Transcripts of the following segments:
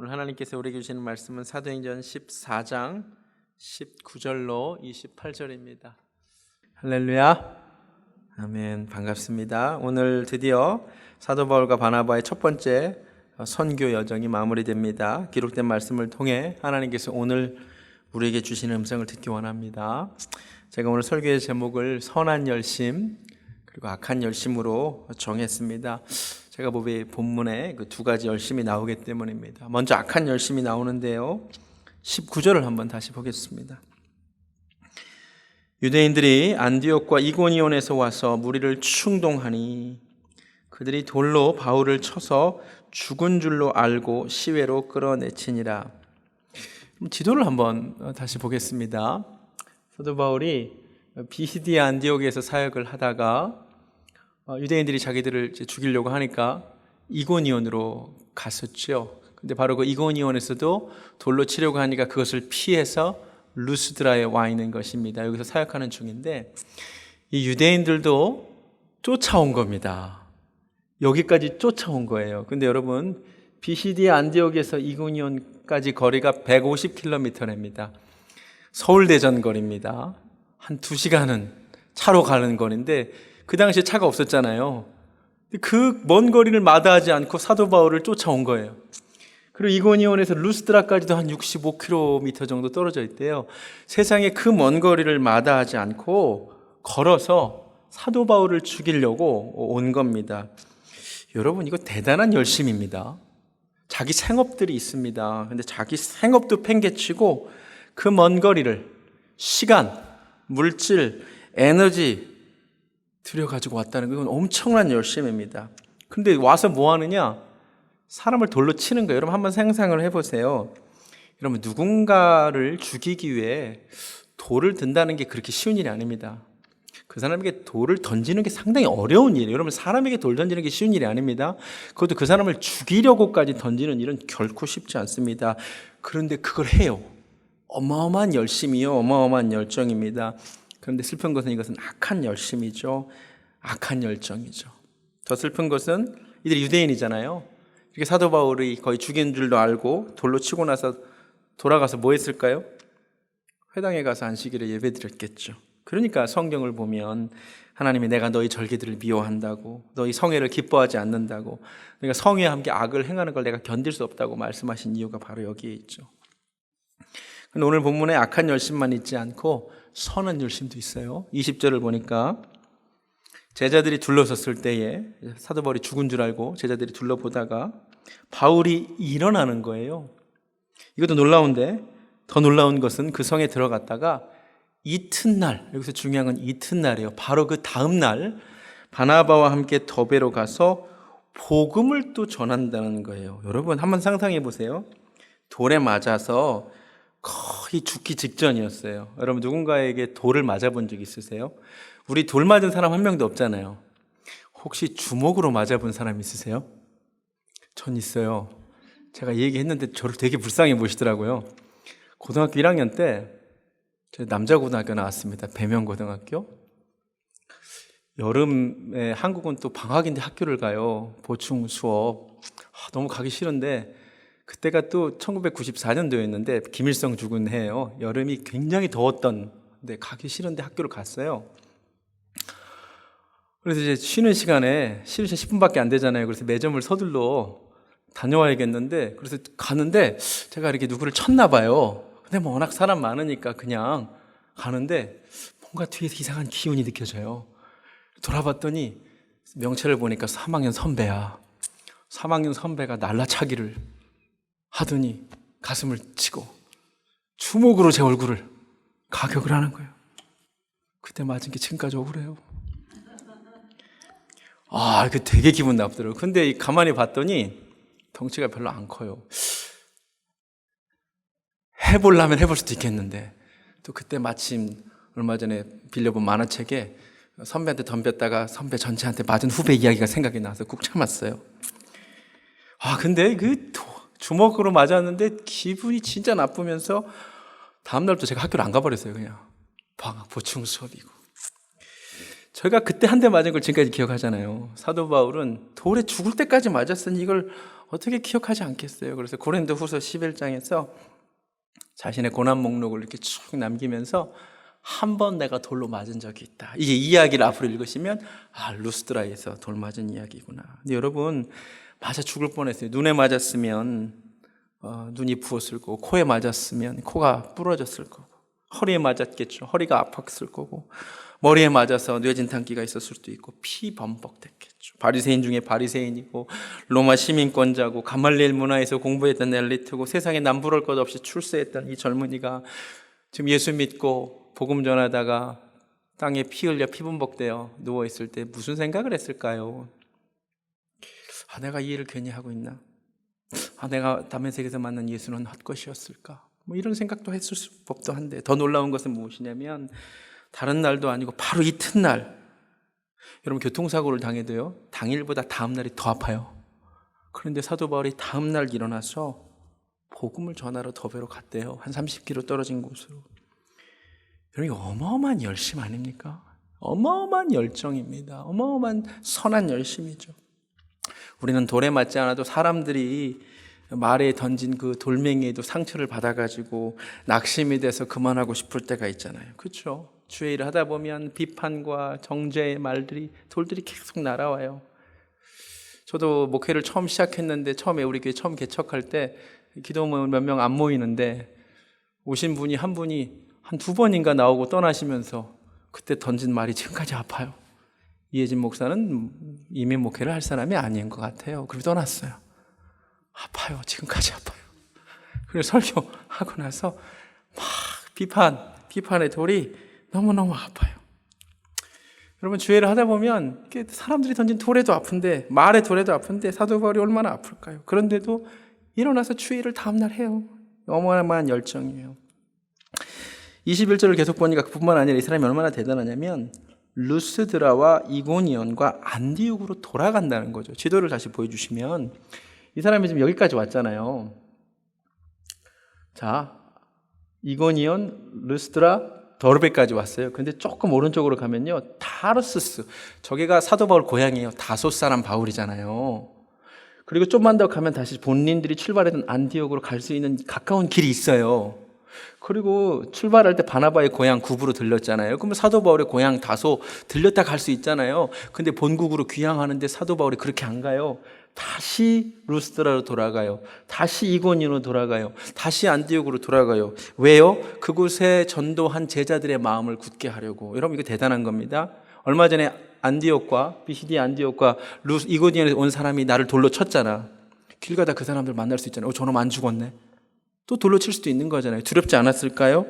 오늘 하나님께서 우리에게 주시는 말씀은 사도행전 14장 19절로 28절입니다. 할렐루야. 아멘. 반갑습니다. 오늘 드디어 사도 바울과 바나바의 첫 번째 선교 여정이 마무리됩니다. 기록된 말씀을 통해 하나님께서 오늘 우리에게 주시는 음성을 듣기 원합니다. 제가 오늘 설교의 제목을 선한 열심 그리고 악한 열심으로 정했습니다. 제가 보기에 본문에 그 두 가지 열심이 나오기 때문입니다. 먼저 악한 열심이 나오는데요. 19절을 한번 다시 보겠습니다. 유대인들이 안디옥과 이고니온에서 와서 무리를 충동하니 그들이 돌로 바울을 쳐서 죽은 줄로 알고 시외로 끌어내치니라. 지도를 한번 다시 보겠습니다. 사도 바울이 비시디아 안디옥에서 사역을 하다가 유대인들이 자기들을 죽이려고 하니까 이고니온으로 갔었죠. 근데 바로 그 이고니온에서도 돌로 치려고 하니까 그것을 피해서 루스드라에 와 있는 것입니다. 여기서 사역하는 중인데 이 유대인들도 쫓아온 겁니다. 여기까지 쫓아온 거예요. 근데 여러분, 비시디아 안디옥에서 이고니온까지 거리가 150km입니다. 서울대전 거리입니다. 한 2시간은 차로 가는 거리인데 그 당시에 차가 없었잖아요. 그 먼 거리를 마다하지 않고 사도 바울을 쫓아온 거예요. 그리고 이고니온에서 루스드라까지도 한 65km 정도 떨어져 있대요. 세상에 그 먼 거리를 마다하지 않고 걸어서 사도 바울을 죽이려고 온 겁니다. 여러분, 이거 대단한 열심입니다. 자기 생업들이 있습니다. 근데 자기 생업도 팽개치고 그 먼 거리를 시간, 물질, 에너지 들여가지고 왔다는 건 엄청난 열심입니다. 근데 와서 뭐 하느냐? 사람을 돌로 치는 거예요. 여러분 한번 상상을 해보세요. 여러분, 누군가를 죽이기 위해 돌을 든다는 게 그렇게 쉬운 일이 아닙니다. 그 사람에게 돌을 던지는 게 상당히 어려운 일이에요. 여러분, 사람에게 돌 던지는 게 쉬운 일이 아닙니다. 그것도 그 사람을 죽이려고까지 던지는 일은 결코 쉽지 않습니다. 그런데 그걸 해요. 어마어마한 열심이요, 어마어마한 열정입니다. 그런데 슬픈 것은 이것은 악한 열심이죠. 악한 열정이죠. 더 슬픈 것은 이들이 유대인이잖아요. 이렇게 사도 바울이 거의 죽인 줄도 알고 돌로 치고 나서 돌아가서 뭐 했을까요? 회당에 가서 안식일에 예배드렸겠죠. 그러니까 성경을 보면 하나님이 내가 너희 절기들을 미워한다고, 너희 성회를 기뻐하지 않는다고, 그러니까 성회와 함께 악을 행하는 걸 내가 견딜 수 없다고 말씀하신 이유가 바로 여기에 있죠. 근데 오늘 본문에 악한 열심만 있지 않고 선한 열심도 있어요. 20절을 보니까 제자들이 둘러섰을 때에 사도 바울이 죽은 줄 알고 제자들이 둘러보다가 바울이 일어나는 거예요. 이것도 놀라운데 더 놀라운 것은 그 성에 들어갔다가 이튿날, 여기서 중요한 건 이튿날이에요. 바로 그 다음 날 바나바와 함께 더베로 가서 복음을 또 전한다는 거예요. 여러분 한번 상상해 보세요. 돌에 맞아서 거의 죽기 직전이었어요. 여러분 누군가에게 돌을 맞아본 적 있으세요? 우리 돌 맞은 사람 한 명도 없잖아요. 혹시 주먹으로 맞아본 사람 있으세요? 전 있어요. 제가 얘기했는데 저를 되게 불쌍히 보시더라고요. 고등학교 1학년 때 저 남자고등학교 나왔습니다. 배명고등학교. 여름에 한국은 또 방학인데 학교를 가요. 보충 수업. 너무 가기 싫은데 그때가 또 1994년도였는데 김일성 죽은 해예요. 여름이 굉장히 더웠던 데 가기 싫은데 학교를 갔어요. 그래서 이제 쉬는 시간에 10분밖에 안 되잖아요. 그래서 매점을 서둘러 다녀와야겠는데 그래서 가는데 제가 이렇게 누구를 쳤나 봐요. 근데 뭐 워낙 사람 많으니까 그냥 가는데 뭔가 뒤에서 이상한 기운이 느껴져요. 돌아봤더니 명찰을 보니까 3학년 선배야. 3학년 선배가 날라차기를 하더니 가슴을 치고 주먹으로 제 얼굴을 가격을 하는 거예요. 그때 맞은 게 지금까지 억울해요. 그 되게 기분 나쁘더라고요. 근데 가만히 봤더니 덩치가 별로 안 커요. 해보려면 해볼 수도 있겠는데 또 그때 마침 얼마 전에 빌려본 만화책에 선배한테 덤볐다가 선배 전체한테 맞은 후배 이야기가 생각이 나서 꾹 참았어요. 근데 그 주먹으로 맞았는데 기분이 진짜 나쁘면서 다음날부터 제가 학교를 안 가버렸어요. 그냥 방학 보충 수업이고. 저희가 그때 한 대 맞은 걸 지금까지 기억하잖아요. 사도 바울은 돌에 죽을 때까지 맞았으니 이걸 어떻게 기억하지 않겠어요? 그래서 고린도후서 11장에서 자신의 고난 목록을 이렇게 쭉 남기면서 한 번 내가 돌로 맞은 적이 있다. 이게 이야기를 앞으로 읽으시면 루스드라에서 돌 맞은 이야기구나. 근데 여러분 맞아 죽을 뻔했어요. 눈에 맞았으면 눈이 부었을 거고, 코에 맞았으면 코가 부러졌을 거고, 허리에 맞았겠죠. 허리가 아팠을 거고, 머리에 맞아서 뇌진탕기가 있었을 수도 있고, 피 범벅됐겠죠. 바리새인 중에 바리새인이고, 로마 시민권자고, 가말리엘 문화에서 공부했던 엘리트고, 세상에 남부럴 것 없이 출세했던 이 젊은이가 지금 예수 믿고 복음 전하다가 땅에 피 흘려 피범벅되어 누워있을 때 무슨 생각을 했을까요? 내가 이 일을 괜히 하고 있나? 내가 다메섹에서 만난 예수는 헛것이었을까? 이런 생각도 했을 법도 한데, 더 놀라운 것은 무엇이냐면 다른 날도 아니고 바로 이튿날, 여러분 교통사고를 당해도요 당일보다 다음 날이 더 아파요. 그런데 사도 바울이 다음 날 일어나서 복음을 전하러 더베로 갔대요. 한 30km 떨어진 곳으로. 여러분 어마어마한 열심 아닙니까? 어마어마한 열정입니다. 어마어마한 선한 열심이죠. 우리는 돌에 맞지 않아도 사람들이 말에 던진 그 돌멩이에도 상처를 받아가지고 낙심이 돼서 그만하고 싶을 때가 있잖아요. 그렇죠? 주의 일을 하다 보면 비판과 정죄의 말들이, 돌들이 계속 날아와요. 저도 목회를 처음 시작했는데, 처음에 우리 교회 처음 개척할 때 기도 모임 몇 명 안 모이는데 오신 분이 한 분이 한 2번인가 나오고 떠나시면서 그때 던진 말이 지금까지 아파요. 이혜진 목사는 이미 목회를 할 사람이 아닌 것 같아요. 그리고 떠났어요. 아파요. 지금까지 아파요. 그래서 설교하고 나서 막 비판의 돌이 너무너무 아파요. 여러분 주의를 하다 보면 사람들이 던진 돌에도 아픈데, 말의 돌에도 아픈데 사도 바울이 얼마나 아플까요? 그런데도 일어나서 주의를 다음날 해요. 어마어마한 열정이에요. 21절을 계속 보니까 그뿐만 아니라 이 사람이 얼마나 대단하냐면 루스드라와 이고니온과 안디옥으로 돌아간다는 거죠. 지도를 다시 보여주시면 이 사람이 지금 여기까지 왔잖아요. 자, 이고니온, 루스드라, 더르베까지 왔어요. 근데 조금 오른쪽으로 가면요 타르스스, 저기가 사도 바울 고향이에요. 다소 사람 바울이잖아요. 그리고 좀만 더 가면 다시 본인들이 출발했던 안디옥으로 갈 수 있는 가까운 길이 있어요. 그리고 출발할 때 바나바의 고향 굽으로 들렸잖아요. 그러면 사도 바울의 고향 다소 들렸다 갈 수 있잖아요. 근데 본국으로 귀향하는데 사도 바울이 그렇게 안 가요. 다시 루스드라로 돌아가요. 다시 이고니온으로 돌아가요. 다시 안디옥으로 돌아가요. 왜요? 그곳에 전도한 제자들의 마음을 굳게 하려고. 여러분 이거 대단한 겁니다. 얼마 전에 안디옥과 비시디 안디옥과 이고니온에 온 사람이 나를 돌로 쳤잖아. 길 가다 그 사람들 만날 수 있잖아요. 저놈 안 죽었네. 또 돌로 칠 수도 있는 거잖아요. 두렵지 않았을까요?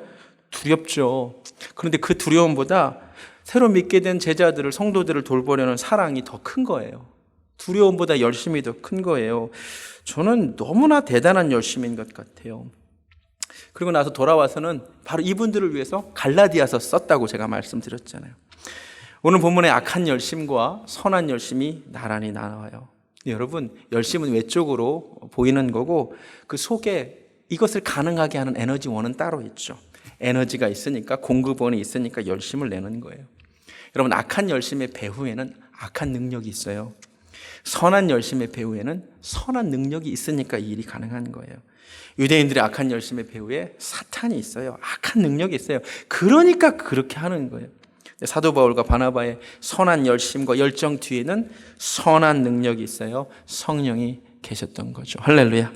두렵죠. 그런데 그 두려움보다 새로 믿게 된 제자들을, 성도들을 돌보려는 사랑이 더 큰 거예요. 두려움보다 열심이 더 큰 거예요. 저는 너무나 대단한 열심인 것 같아요. 그리고 나서 돌아와서는 바로 이분들을 위해서 갈라디아서 썼다고 제가 말씀드렸잖아요. 오늘 본문의 악한 열심과 선한 열심이 나란히 나와요. 여러분, 열심은 외적으로 보이는 거고 그 속에 이것을 가능하게 하는 에너지원은 따로 있죠. 에너지가 있으니까, 공급원이 있으니까 열심을 내는 거예요. 여러분, 악한 열심의 배후에는 악한 능력이 있어요. 선한 열심의 배후에는 선한 능력이 있으니까 이 일이 가능한 거예요. 유대인들의 악한 열심의 배후에 사탄이 있어요. 악한 능력이 있어요. 그러니까 그렇게 하는 거예요. 사도 바울과 바나바의 선한 열심과 열정 뒤에는 선한 능력이 있어요. 성령이 계셨던 거죠. 할렐루야.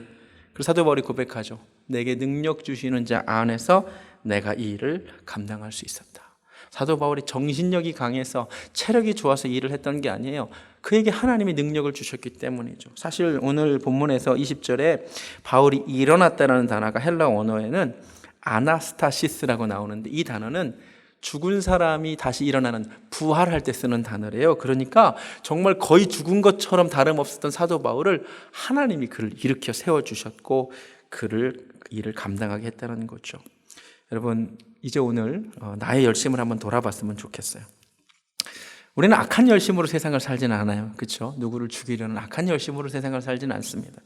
그래서 사도 바울이 고백하죠. 내게 능력 주시는 자 안에서 내가 이 일을 감당할 수 있었다. 사도 바울이 정신력이 강해서 체력이 좋아서 일을 했던 게 아니에요. 그에게 하나님이 능력을 주셨기 때문이죠. 사실 오늘 본문에서 20절에 바울이 일어났다라는 단어가 헬라 언어에는 아나스타시스라고 나오는데, 이 단어는 죽은 사람이 다시 일어나는, 부활할 때 쓰는 단어래요. 그러니까 정말 거의 죽은 것처럼 다름없었던 사도 바울을 하나님이 그를 일으켜 세워주셨고 그를 일을 감당하게 했다는 거죠. 여러분, 이제 오늘 나의 열심을 한번 돌아봤으면 좋겠어요. 우리는 악한 열심으로 세상을 살지는 않아요. 그렇죠? 누구를 죽이려는 악한 열심으로 세상을 살지는 않습니다.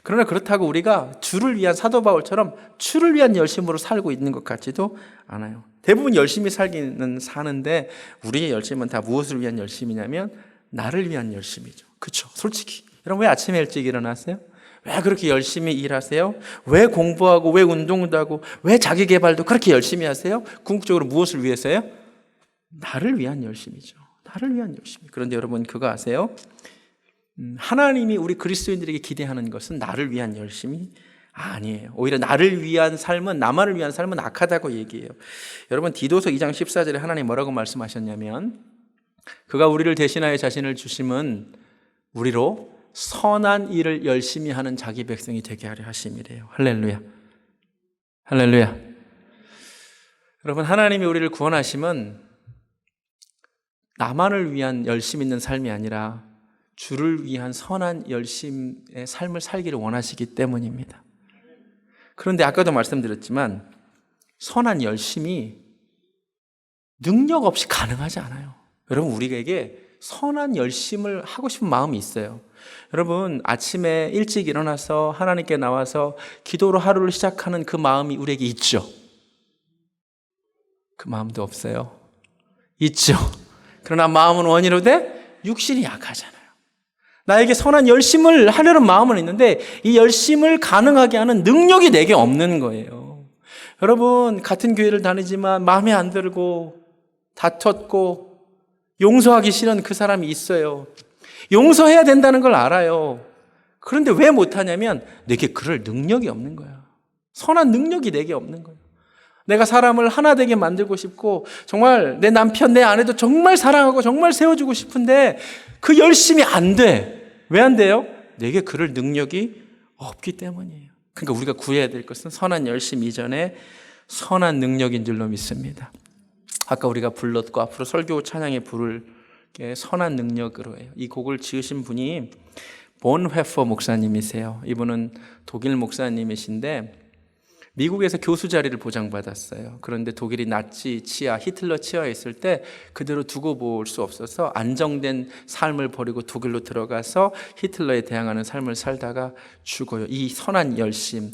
그러나 그렇다고 우리가 주를 위한, 사도 바울처럼 주를 위한 열심으로 살고 있는 것 같지도 않아요. 대부분 열심히 살기는 사는데 우리의 열심은 다 무엇을 위한 열심이냐면 나를 위한 열심이죠. 그렇죠? 솔직히 여러분 왜 아침에 일찍 일어나세요? 왜 그렇게 열심히 일하세요? 왜 공부하고 왜 운동도 하고 왜 자기 개발도 그렇게 열심히 하세요? 궁극적으로 무엇을 위해서요? 나를 위한 열심이죠. 나를 위한 열심. 그런데 여러분 그거 아세요? 하나님이 우리 그리스도인들에게 기대하는 것은 나를 위한 열심이 아니에요. 오히려 나를 위한 삶은, 나만을 위한 삶은 악하다고 얘기해요. 여러분 디도서 2장 14절에 하나님 뭐라고 말씀하셨냐면 그가 우리를 대신하여 자신을 주심은 우리로 선한 일을 열심히 하는 자기 백성이 되게 하려 하심이래요. 할렐루야. 할렐루야. 여러분 하나님이 우리를 구원하심은 나만을 위한 열심 있는 삶이 아니라 주를 위한 선한 열심의 삶을 살기를 원하시기 때문입니다. 그런데 아까도 말씀드렸지만 선한 열심이 능력 없이 가능하지 않아요. 여러분 우리에게 선한 열심을 하고 싶은 마음이 있어요. 여러분 아침에 일찍 일어나서 하나님께 나와서 기도로 하루를 시작하는 그 마음이 우리에게 있죠? 그 마음도 없어요. 있죠. 그러나 마음은 원이로되 육신이 약하잖아요. 나에게 선한 열심을 하려는 마음은 있는데 이 열심을 가능하게 하는 능력이 내게 없는 거예요. 여러분 같은 교회를 다니지만 마음에 안 들고 다퉜고 용서하기 싫은 그 사람이 있어요. 용서해야 된다는 걸 알아요. 그런데 왜 못하냐면 내게 그럴 능력이 없는 거야. 선한 능력이 내게 없는 거예요. 내가 사람을 하나 되게 만들고 싶고 정말 내 남편, 내 아내도 정말 사랑하고 정말 세워주고 싶은데 그 열심이 안 돼. 왜 안 돼요? 내게 그럴 능력이 없기 때문이에요. 그러니까 우리가 구해야 될 것은 선한 열심 이전에 선한 능력인 줄로 믿습니다. 아까 우리가 불렀고 앞으로 설교 찬양에 부를 게 선한 능력으로 해요. 이 곡을 지으신 분이 본회퍼 목사님이세요. 이분은 독일 목사님이신데 미국에서 교수 자리를 보장받았어요. 그런데 독일이 나치 치하, 히틀러 치하에 있을 때 그대로 두고 볼 수 없어서 안정된 삶을 버리고 독일로 들어가서 히틀러에 대항하는 삶을 살다가 죽어요. 이 선한 열심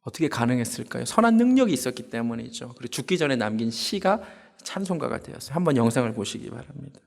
어떻게 가능했을까요? 선한 능력이 있었기 때문이죠. 그리고 죽기 전에 남긴 시가 찬송가가 되었어요. 한번 영상을 보시기 바랍니다.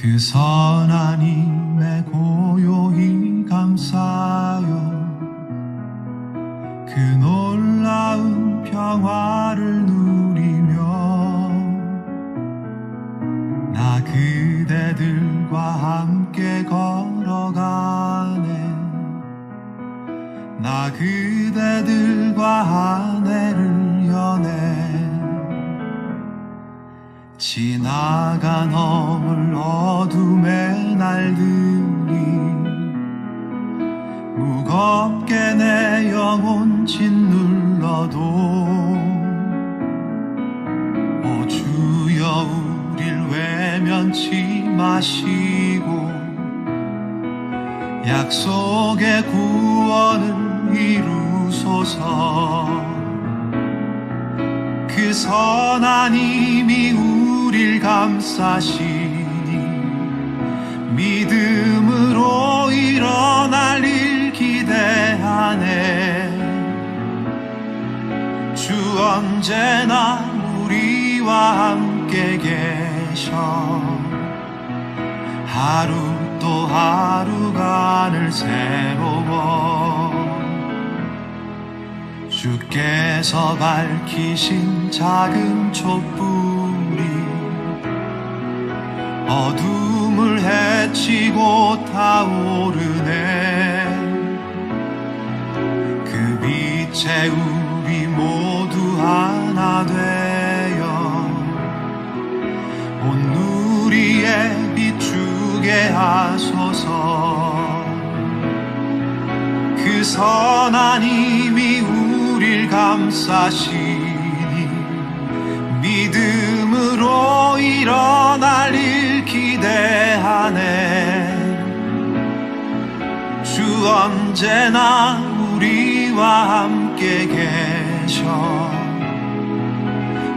그 선하님의 고요히 감사하여 그 놀라운 평화를 누리며 나 그대들과 함께 걸어가네. 나 그대들과 아내를 여네. 지나가 넘을 어둠의 날들이 무겁게 내 영혼 짓눌러도 오 주여 우릴 하시고 약속의 구원을 이루소서. 그 선한 힘이 우릴 감싸시니 믿음으로 일어날 일 기대하네. 주 언제나 우리와 함께 계셔. 하루 또 하루간을 새로워. 주께서 밝히신 작은 촛불이 어둠을 헤치고 타오르네. 그 빛에 우리 모두 하나 되어 온 누리에 비추게 하소서. 그 선한 힘이 우릴 감싸시니 믿음으로 일어날 일 기대하네. 주 언제나 우리와 함께 계셔.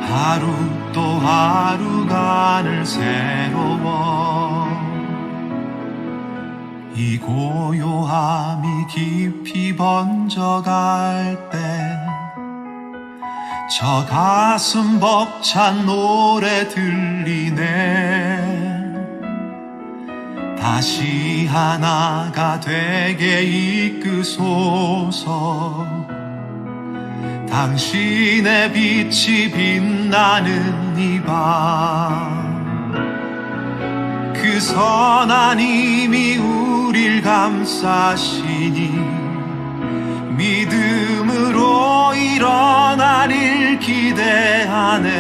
하루 또 하루간을 새로워. 이 고요함이 깊이 번져갈 때 저 가슴 벅찬 노래 들리네. 다시 하나가 되게 이끄소서. 당신의 빛이 빛나는 이 밤. 그 선한 힘이 우릴 감싸시니 믿음으로 일어날 일 기대하네.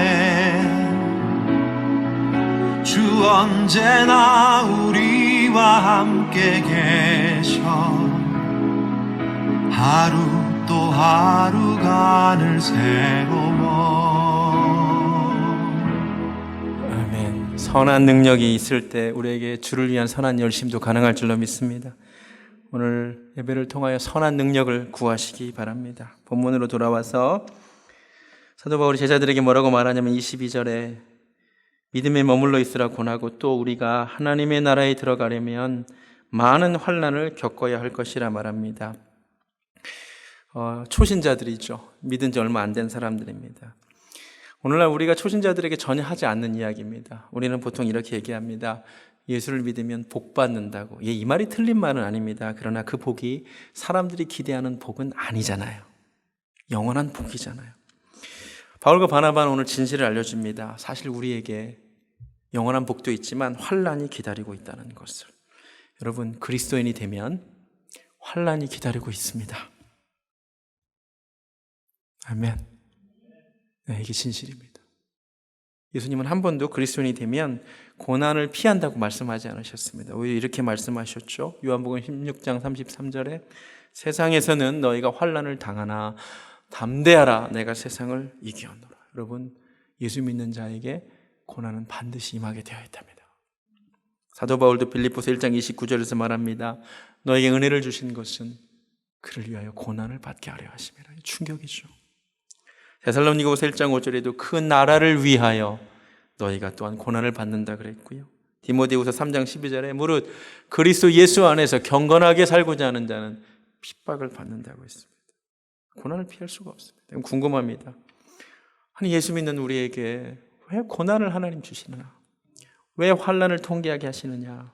주 언제나 우리와 함께 계셔. 하루 또 하루간을 새로워. 아멘. 선한 능력이 있을 때 우리에게 주를 위한 선한 열심도 가능할 줄로 믿습니다. 오늘 예배를 통하여 선한 능력을 구하시기 바랍니다. 본문으로 돌아와서 사도 바울이 제자들에게 뭐라고 말하냐면 22절에 믿음에 머물러 있으라 권하고 또 우리가 하나님의 나라에 들어가려면 많은 환난을 겪어야 할 것이라 말합니다. 초신자들이죠. 믿은 지 얼마 안 된 사람들입니다. 오늘날 우리가 초신자들에게 전혀 하지 않는 이야기입니다. 우리는 보통 이렇게 얘기합니다. 예수를 믿으면 복 받는다고. 이 말이 틀린 말은 아닙니다. 그러나 그 복이 사람들이 기대하는 복은 아니잖아요. 영원한 복이잖아요. 바울과 바나바는 오늘 진실을 알려줍니다. 사실 우리에게 영원한 복도 있지만 환난이 기다리고 있다는 것을. 여러분, 그리스도인이 되면 환난이 기다리고 있습니다. 아멘. 네, 이게 진실입니다. 예수님은 한 번도 그리스도인이 되면 고난을 피한다고 말씀하지 않으셨습니다. 오히려 이렇게 말씀하셨죠. 요한복음 16장 33절에 세상에서는 너희가 환난을 당하나 담대하라, 내가 세상을 이기었노라. 여러분, 예수 믿는 자에게 고난은 반드시 임하게 되어 있답니다. 사도 바울도 빌립보서 1장 29절에서 말합니다. 너에게 은혜를 주신 것은 그를 위하여 고난을 받게 하려 하심이라. 충격이죠. 데살로니가후서 1장 5절에도 그 나라를 위하여 너희가 또한 고난을 받는다 그랬고요. 디모데후서 3장 12절에 무릇 그리스도 예수 안에서 경건하게 살고자 하는 자는 핍박을 받는다고 했습니다. 고난을 피할 수가 없습니다. 궁금합니다. 아니, 예수 믿는 우리에게 왜 고난을 하나님 주시느냐? 왜 환난을 통계하게 하시느냐?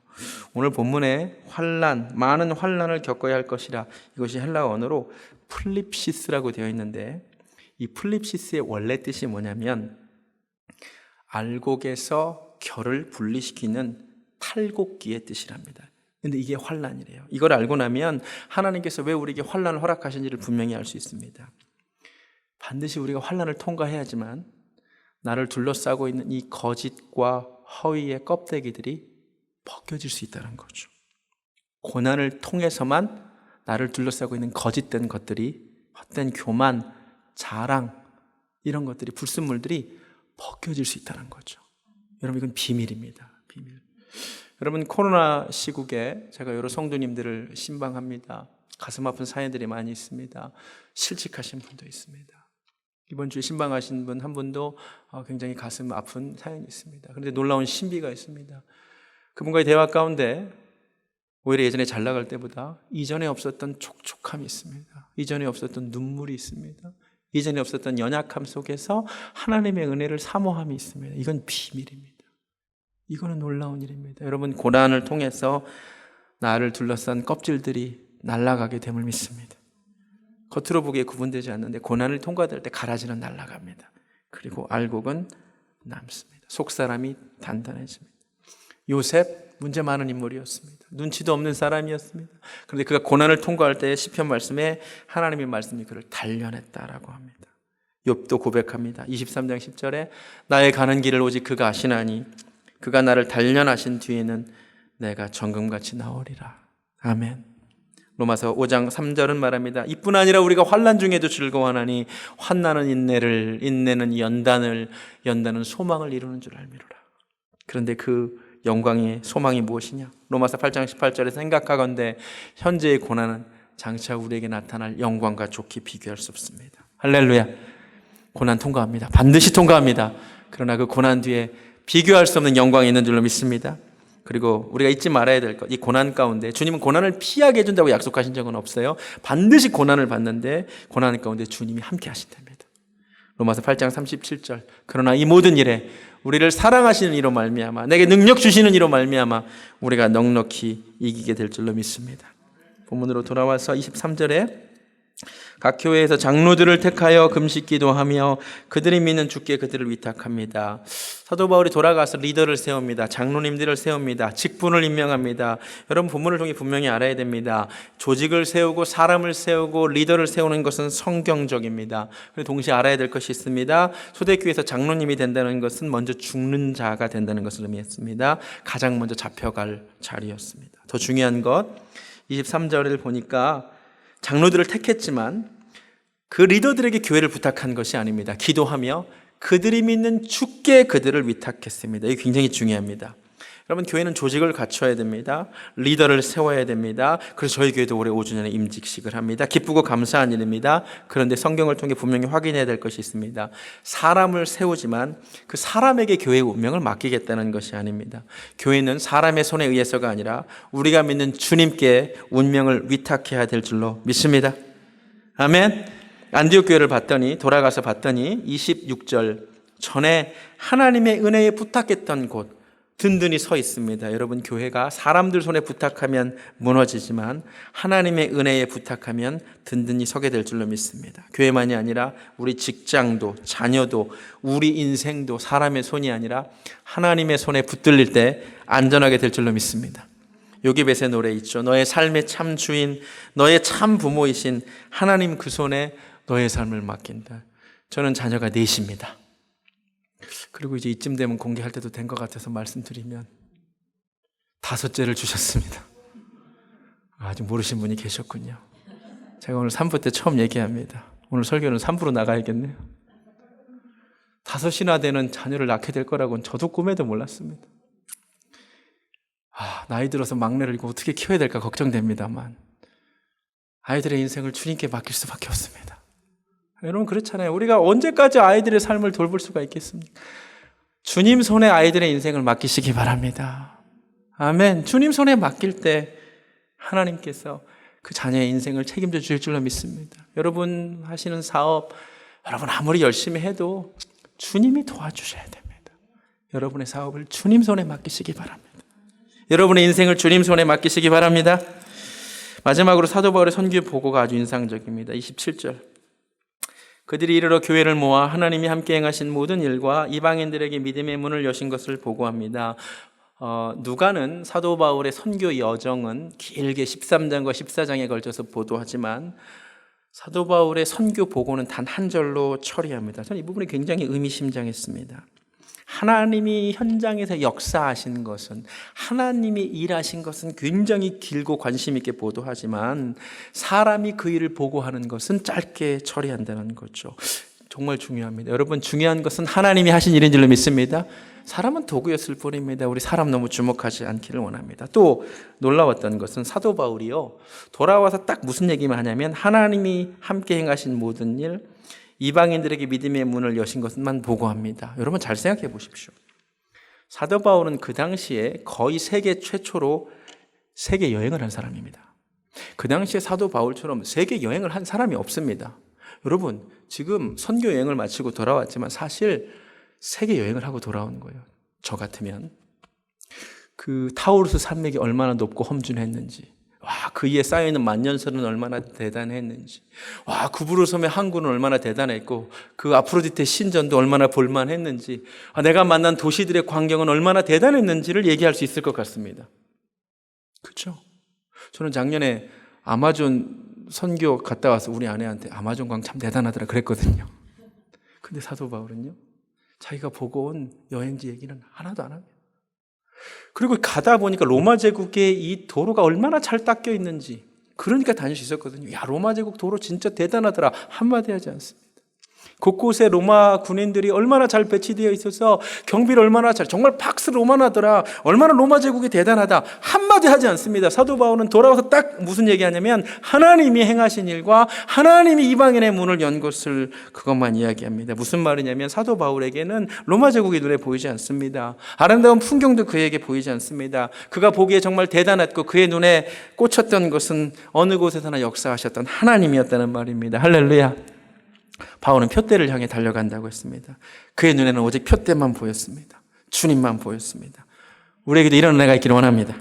오늘 본문에 환난, 많은 환난을 겪어야 할 것이라, 이것이 헬라어 언어로 플립시스라고 되어 있는데, 이 플립시스의 원래 뜻이 뭐냐면 알곡에서 결을 분리시키는 탈곡기의 뜻이랍니다. 근데 이게 환난이래요. 이걸 알고 나면 하나님께서 왜 우리에게 환난을 허락하신지를 분명히 알 수 있습니다. 반드시 우리가 환난을 통과해야지만 나를 둘러싸고 있는 이 거짓과 허위의 껍데기들이 벗겨질 수 있다는 거죠. 고난을 통해서만 나를 둘러싸고 있는 거짓된 것들이, 헛된 교만, 자랑, 이런 것들이, 불순물들이 벗겨질 수 있다는 거죠. 여러분, 이건 비밀입니다. 비밀. 여러분, 코로나 시국에 제가 여러 성도님들을 신방합니다. 가슴 아픈 사연들이 많이 있습니다. 실직하신 분도 있습니다. 이번 주에 신방하신 분 한 분도 굉장히 가슴 아픈 사연이 있습니다. 그런데 놀라운 신비가 있습니다. 그분과의 대화 가운데 오히려 예전에 잘 나갈 때보다 이전에 없었던 촉촉함이 있습니다. 이전에 없었던 눈물이 있습니다. 이전에 없었던 연약함 속에서 하나님의 은혜를 사모함이 있습니다. 이건 비밀입니다. 이거는 놀라운 일입니다. 여러분, 고난을 통해서 나를 둘러싼 껍질들이 날아가게 됨을 믿습니다. 겉으로 보기에 구분되지 않는데 고난을 통과될 때 가라지는 날아갑니다. 그리고 알곡은 남습니다. 속사람이 단단해집니다. 요셉, 문제 많은 인물이었습니다. 눈치도 없는 사람이었습니다. 그런데 그가 고난을 통과할 때 시편 말씀에 하나님의 말씀이 그를 단련했다라고 합니다. 욥도 고백합니다. 23장 10절에 나의 가는 길을 오직 그가 아시나니 그가 나를 단련하신 뒤에는 내가 정금같이 나오리라. 아멘. 로마서 5장 3절은 말합니다. 이뿐 아니라 우리가 환난 중에도 즐거워하나니 환난은 인내를, 인내는 연단을, 연단은 소망을 이루는 줄 알미로라. 그런데 그 영광의 소망이 무엇이냐? 로마서 8장 18절에 생각하건대 현재의 고난은 장차 우리에게 나타날 영광과 좋게 비교할 수 없습니다. 할렐루야. 고난 통과합니다. 반드시 통과합니다. 그러나 그 고난 뒤에 비교할 수 없는 영광이 있는 줄로 믿습니다. 그리고 우리가 잊지 말아야 될 것, 이 고난 가운데 주님은 고난을 피하게 해준다고 약속하신 적은 없어요. 반드시 고난을 받는데 고난 가운데 주님이 함께 하신답니다. 로마서 8장 37절 그러나 이 모든 일에 우리를 사랑하시는 이로 말미암아 내게 능력 주시는 이로 말미암아 우리가 넉넉히 이기게 될 줄로 믿습니다. 본문으로 돌아와서 23절에 각 교회에서 장로들을 택하여 금식 기도하며 그들이 믿는 주께 그들을 위탁합니다. 사도 바울이 돌아가서 리더를 세웁니다. 장로님들을 세웁니다. 직분을 임명합니다. 여러분, 본문을 통해 분명히 알아야 됩니다. 조직을 세우고 사람을 세우고 리더를 세우는 것은 성경적입니다. 그리고 동시에 알아야 될 것이 있습니다. 초대교회에서 장로님이 된다는 것은 먼저 죽는 자가 된다는 것을 의미했습니다. 가장 먼저 잡혀갈 자리였습니다. 더 중요한 것 23절을 보니까 장로들을 택했지만 그 리더들에게 교회를 부탁한 것이 아닙니다. 기도하며 그들이 믿는 주께 그들을 위탁했습니다. 이게 굉장히 중요합니다. 여러분, 교회는 조직을 갖춰야 됩니다. 리더를 세워야 됩니다. 그래서 저희 교회도 올해 5주년에 임직식을 합니다. 기쁘고 감사한 일입니다. 그런데 성경을 통해 분명히 확인해야 될 것이 있습니다. 사람을 세우지만 그 사람에게 교회의 운명을 맡기겠다는 것이 아닙니다. 교회는 사람의 손에 의해서가 아니라 우리가 믿는 주님께 운명을 위탁해야 될 줄로 믿습니다. 아멘. 안디옥 교회를 돌아가서 봤더니 26절 전에 하나님의 은혜에 부탁했던 곳 든든히 서 있습니다. 여러분, 교회가 사람들 손에 부탁하면 무너지지만 하나님의 은혜에 부탁하면 든든히 서게 될 줄로 믿습니다. 교회만이 아니라 우리 직장도 자녀도 우리 인생도 사람의 손이 아니라 하나님의 손에 붙들릴 때 안전하게 될 줄로 믿습니다. 요기벳의 노래 있죠. 너의 삶의 참 주인, 너의 참 부모이신 하나님 그 손에 너의 삶을 맡긴다. 저는 자녀가 넷입니다. 그리고 이제 이쯤 되면 공개할 때도 된 것 같아서 말씀드리면 5째를 주셨습니다. 아직 모르신 분이 계셨군요. 제가 오늘 3부 때 처음 얘기합니다. 오늘 설교는 3부로 나가야겠네요. 5이나 되는 자녀를 낳게 될 거라고는 저도 꿈에도 몰랐습니다. 나이 들어서 막내를 이거 어떻게 키워야 될까 걱정됩니다만 아이들의 인생을 주님께 맡길 수밖에 없습니다. 여러분, 그렇잖아요. 우리가 언제까지 아이들의 삶을 돌볼 수가 있겠습니까? 주님 손에 아이들의 인생을 맡기시기 바랍니다. 아멘. 주님 손에 맡길 때 하나님께서 그 자녀의 인생을 책임져 주실 줄로 믿습니다. 여러분 하시는 사업, 여러분 아무리 열심히 해도 주님이 도와주셔야 됩니다. 여러분의 사업을 주님 손에 맡기시기 바랍니다. 여러분의 인생을 주님 손에 맡기시기 바랍니다. 마지막으로 사도 바울의 선교 보고가 아주 인상적입니다. 27절 그들이 이르러 교회를 모아 하나님이 함께 행하신 모든 일과 이방인들에게 믿음의 문을 여신 것을 보고합니다. 누가는 사도 바울의 선교 여정은 길게 13장과 14장에 걸쳐서 보도하지만 사도 바울의 선교 보고는 단 한 절로 처리합니다. 저는 이 부분이 굉장히 의미심장했습니다. 하나님이 현장에서 역사하신 것은, 하나님이 일하신 것은 굉장히 길고 관심 있게 보도하지만 사람이 그 일을 보고하는 것은 짧게 처리한다는 거죠. 정말 중요합니다. 여러분, 중요한 것은 하나님이 하신 일인 줄로 믿습니다. 사람은 도구였을 뿐입니다. 우리 사람 너무 주목하지 않기를 원합니다. 또 놀라웠던 것은 사도 바울이요, 돌아와서 딱 무슨 얘기만 하냐면 하나님이 함께 행하신 모든 일, 이방인들에게 믿음의 문을 여신 것만 보고합니다. 여러분 잘 생각해 보십시오. 사도 바울은 그 당시에 거의 세계 최초로 세계 여행을 한 사람입니다. 그 당시에 사도 바울처럼 세계 여행을 한 사람이 없습니다. 여러분 지금 선교 여행을 마치고 돌아왔지만 사실 세계 여행을 하고 돌아온 거예요. 저 같으면 그 타우루스 산맥이 얼마나 높고 험준했는지, 와, 그 위에 쌓여있는 만년설은 얼마나 대단했는지, 와, 구부로섬의 항구는 얼마나 대단했고 그 아프로디테 신전도 얼마나 볼만했는지, 내가 만난 도시들의 광경은 얼마나 대단했는지를 얘기할 수 있을 것 같습니다. 그렇죠? 저는 작년에 아마존 선교 갔다 와서 우리 아내한테 아마존 광 참 대단하더라 그랬거든요. 근데 사도 바울은요, 자기가 보고 온 여행지 얘기는 하나도 안 합니다. 그리고 가다 보니까 로마 제국의 이 도로가 얼마나 잘 닦여 있는지, 그러니까 다닐 수 있었거든요. 야, 로마 제국 도로 진짜 대단하더라 한마디 하지 않습니다. 곳곳에 로마 군인들이 얼마나 잘 배치되어 있어서 경비를 얼마나 잘, 정말 팍스 로마나더라, 얼마나 로마 제국이 대단하다 한마디 하지 않습니다. 사도 바울은 돌아와서 딱 무슨 얘기하냐면 하나님이 행하신 일과 하나님이 이방인의 문을 연 것을, 그것만 이야기합니다. 무슨 말이냐면 사도 바울에게는 로마 제국이 눈에 보이지 않습니다. 아름다운 풍경도 그에게 보이지 않습니다. 그가 보기에 정말 대단했고 그의 눈에 꽂혔던 것은 어느 곳에서나 역사하셨던 하나님이었다는 말입니다. 할렐루야. 바울은 표대를 향해 달려간다고 했습니다. 그의 눈에는 오직 표대만 보였습니다. 주님만 보였습니다. 우리에게도 이런 은혜가 있기를 원합니다.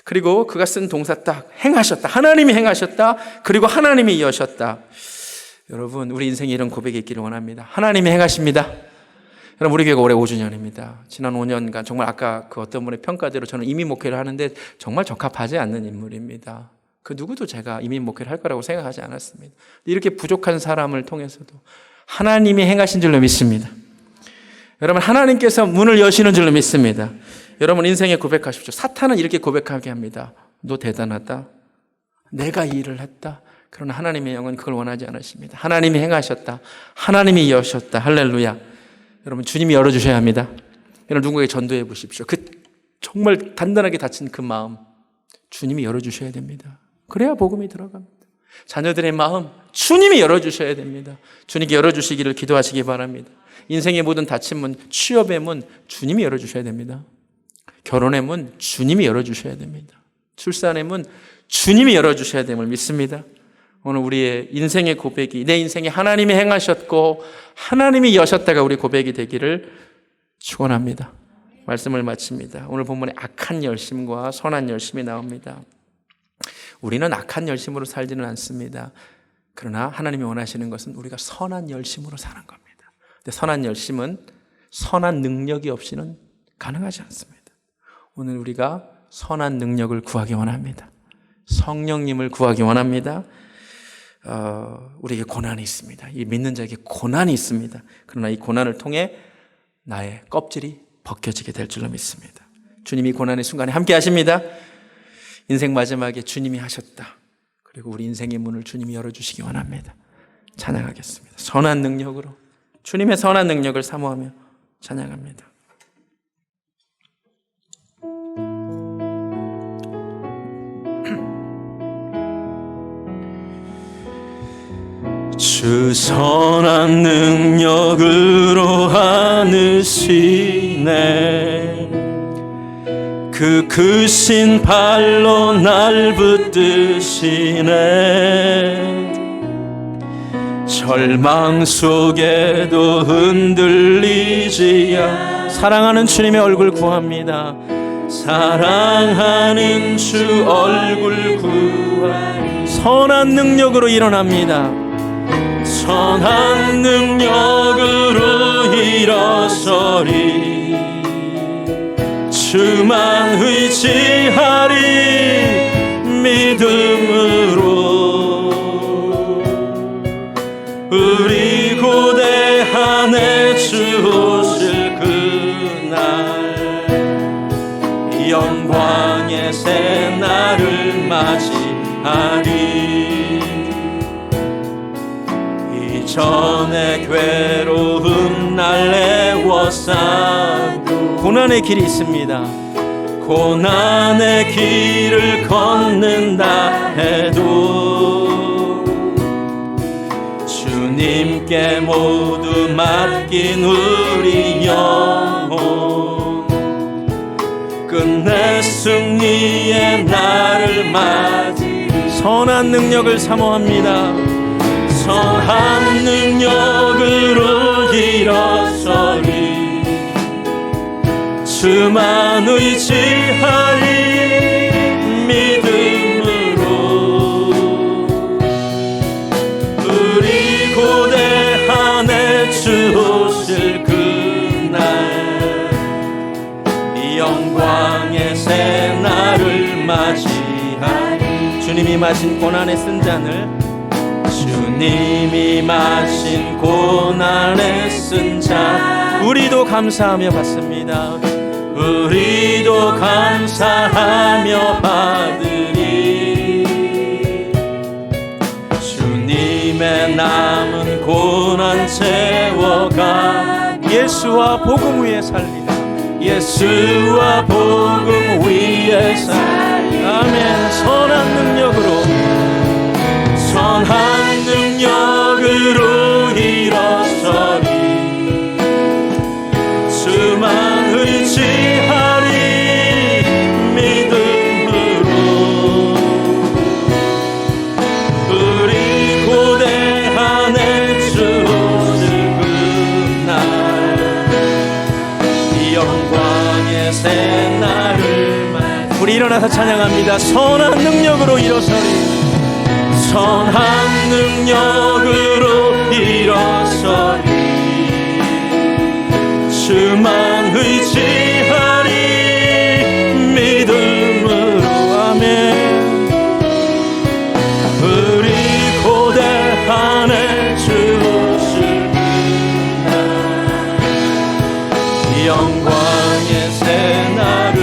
그리고 그가 쓴 동사 딱 행하셨다. 하나님이 행하셨다. 그리고 하나님이 이으셨다. 여러분 우리 인생에 이런 고백이 있기를 원합니다. 하나님이 행하십니다. 여러분 우리 교회가 올해 5주년입니다. 지난 5년간 정말 아까 그 어떤 분의 평가대로 저는 이민 목회를 하는데 정말 적합하지 않는 인물입니다. 그 누구도 제가 이민 목회를 할 거라고 생각하지 않았습니다. 이렇게 부족한 사람을 통해서도 하나님이 행하신 줄로 믿습니다. 여러분 하나님께서 문을 여시는 줄로 믿습니다. 여러분 인생에 고백하십시오. 사탄은 이렇게 고백하게 합니다. 너 대단하다. 내가 이 일을 했다. 그러나 하나님의 영은 그걸 원하지 않으십니다. 하나님이 행하셨다. 하나님이 여셨다. 할렐루야. 여러분 주님이 열어주셔야 합니다. 여러분 누구에게 전도해 보십시오. 그 정말 단단하게 닫힌 그 마음 주님이 열어주셔야 됩니다. 그래야 복음이 들어갑니다. 자녀들의 마음 주님이 열어주셔야 됩니다. 주님께 열어주시기를 기도하시기 바랍니다. 인생의 모든 닫힌 문, 취업의 문 주님이 열어주셔야 됩니다. 결혼의 문 주님이 열어주셔야 됩니다. 출산의 문 주님이 열어주셔야 됨을 믿습니다. 오늘 우리의 인생의 고백이 내 인생에 하나님이 행하셨고 하나님이 여셨다가 우리 고백이 되기를 축원합니다. 말씀을 마칩니다. 오늘 본문에 악한 열심과 선한 열심이 나옵니다. 우리는 악한 열심으로 살지는 않습니다. 그러나 하나님이 원하시는 것은 우리가 선한 열심으로 사는 겁니다. 근데 선한 열심은 선한 능력이 없이는 가능하지 않습니다. 오늘 우리가 선한 능력을 구하기 원합니다. 성령님을 구하기 원합니다. 우리에게 고난이 있습니다. 이 믿는 자에게 고난이 있습니다. 그러나 이 고난을 통해 나의 껍질이 벗겨지게 될 줄로 믿습니다. 주님이 고난의 순간에 함께 하십니다. 인생 마지막에 주님이 하셨다. 그리고 우리 인생의 문을 주님이 열어주시기 원합니다. 찬양하겠습니다. 선한 능력으로 주님의 선한 능력을 사모하며 찬양합니다. 주 선한 능력으로 하느시네 그 크신 발로 날 붙드시네 절망 속에도 흔들리지 않 사랑하는 주님의 얼굴 구합니다. 사랑하는 주 얼굴 구하니 선한 능력으로 일어납니다. 선한 능력으로 일어서리 주만 의지하리 믿음으로 우리 고대한에 주 오실 그날 영광의 새날을 맞이하리 전에 괴로운 날 애워싸고 고난의 길이 있습니다. 고난의 길을 걷는다 해도 주님께 모두 맡긴 우리 영혼 끝내 승리의 날을 맞이 선한 능력을 사모합니다. 선한 능력으로 일어서리 주만 의지하리 믿음으로 우리 고대한에 주 오실 그날 영광의 새 날을 맞이하리 주님이 마신 고난의 쓴 잔을 주님이 마신 고난의 쓴 잔 우리도 감사하며 받습니다. 우리도 감사하며 받으리 주님의 남은 고난 채워가 예수와 복음 위에 살리다. 예수와 복음 위에 살리다 아멘. 선한 능력으로 선한 능력으로 일어서리 주만 의지하리 믿음으로 우리 고대한에 주 오실 그날 영광의 새 날을 맞이 우리 일어나서 찬양합니다. 선한 능력으로 일어서리 선한 능력으로 일어서리 주만 의지하리 믿음으로 아멘 우리 고대한에 주 오실 날 영광의 새 날을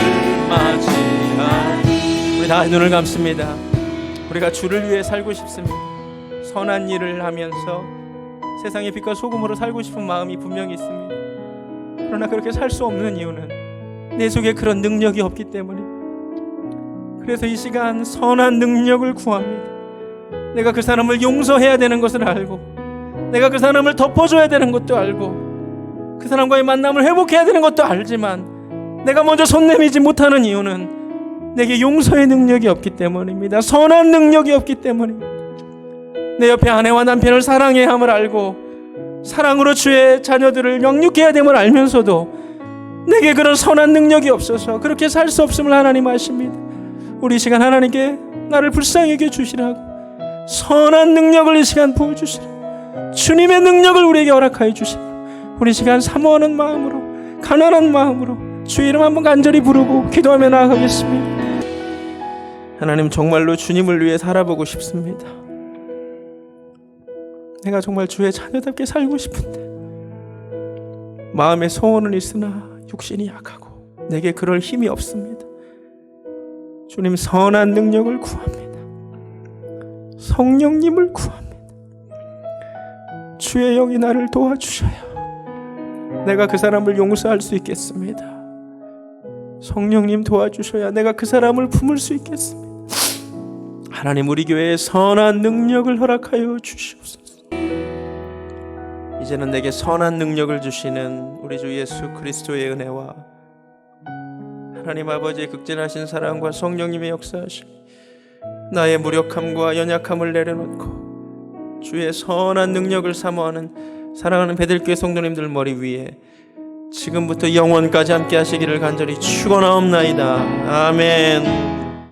맞이하리 우리 다 눈을 감습니다. 우리가 주를 위해 살고 싶습니다. 선한 일을 하면서 세상의 빛과 소금으로 살고 싶은 마음이 분명히 있습니다. 그러나 그렇게 살 수 없는 이유는 내 속에 그런 능력이 없기 때문입니다. 그래서 이 시간 선한 능력을 구합니다. 내가 그 사람을 용서해야 되는 것을 알고, 내가 그 사람을 덮어줘야 되는 것도 알고, 그 사람과의 만남을 회복해야 되는 것도 알지만 내가 먼저 손 내밀지 못하는 이유는 내게 용서의 능력이 없기 때문입니다. 선한 능력이 없기 때문입니다. 내 옆에 아내와 남편을 사랑해야 함을 알고 사랑으로 주의 자녀들을 영육해야 됨을 알면서도 내게 그런 선한 능력이 없어서 그렇게 살 수 없음을 하나님 아십니다. 우리 이 시간 하나님께 나를 불쌍히 여겨 주시라고 선한 능력을 이 시간 부어주시라고 주님의 능력을 우리에게 허락하여 주시라고 우리 이 시간 사모하는 마음으로 가난한 마음으로 주의 이름 한번 간절히 부르고 기도하며 나아가겠습니다. 하나님 정말로 주님을 위해 살아보고 싶습니다. 내가 정말 주의 자녀답게 살고 싶은데 마음의 소원은 있으나 육신이 약하고 내게 그럴 힘이 없습니다. 주님 선한 능력을 구합니다. 성령님을 구합니다. 주의 영이 나를 도와주셔야 내가 그 사람을 용서할 수 있겠습니다. 성령님 도와주셔야 내가 그 사람을 품을 수 있겠습니다. 하나님 우리 교회에 선한 능력을 허락하여 주시옵소서. 이제는 내게 선한 능력을 주시는 우리 주 예수 그리스도의 은혜와 하나님 아버지의 극진하신 사랑과 성령님의 역사하심 나의 무력함과 연약함을 내려놓고 주의 선한 능력을 사모하는 사랑하는 베들교회 성도님들 머리 위에 지금부터 영원까지 함께 하시기를 간절히 축원하옵나이다. 아멘.